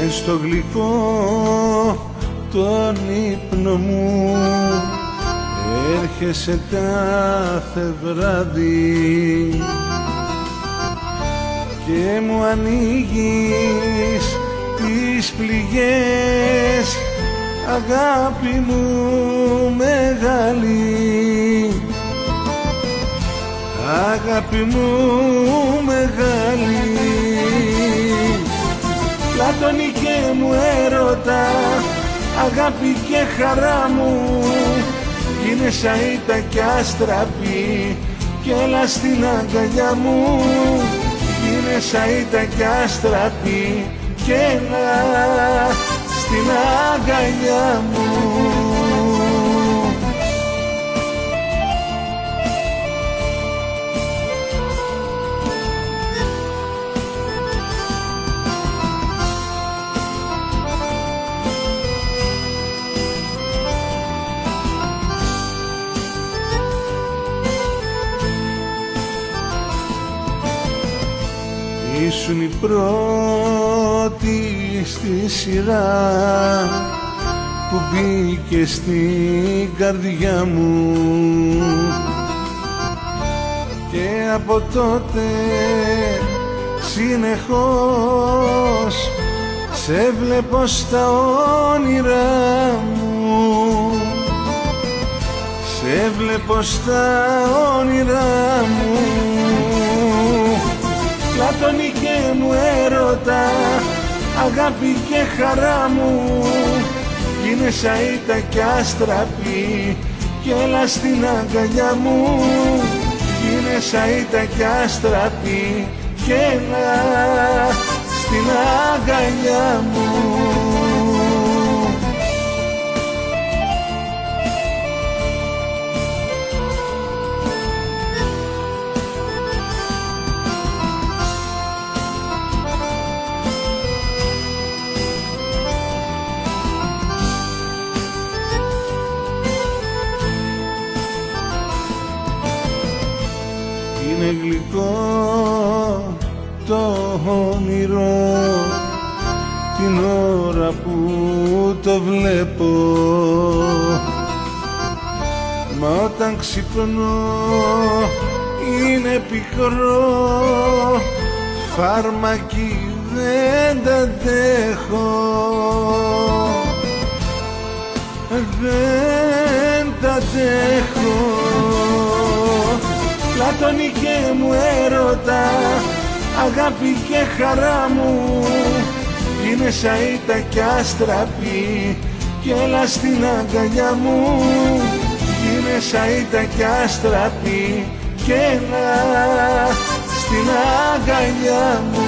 και στο γλυκό τον ύπνο μου έρχεσαι κάθε βράδυ και μου ανοίγεις τις πληγές, αγάπη μου μεγάλη, αγάπη μου μεγάλη. Πλάτωνη και μου έρωτα, αγάπη και χαρά μου, γίνε σαΐτα κι άστραπη κι έλα στην αγκαλιά μου, γίνε σαΐτα κι άστραπη κι έλα στην αγκαλιά μου. Ήσουν η πρώτη στη σειρά που μπήκε στην καρδιά μου και από τότε συνεχώς σε βλέπω στα όνειρά μου, σε βλέπω στα όνειρά μου. Πλάτωνη και μου έρωτα, αγάπη και χαρά μου, γίνε σαΐτα κι άστραπη κι έλα στην αγκαλιά μου, γίνε σαΐτα κι άστραπη κι έλα στην αγκαλιά μου. Είναι γλυκό το όνειρο την ώρα που το βλέπω, μα όταν ξυπνώ είναι πικρό, φάρμακι δεν τα αντέχω, δεν τα αντέχω. Πλάτωνη και μου έρωτα, αγάπη και χαρά μου, γίνε σαΐτα κι άστραπη κι έλα στην αγκαλιά μου, γίνε σαΐτα κι άστραπη κι έλα στην αγκαλιά μου.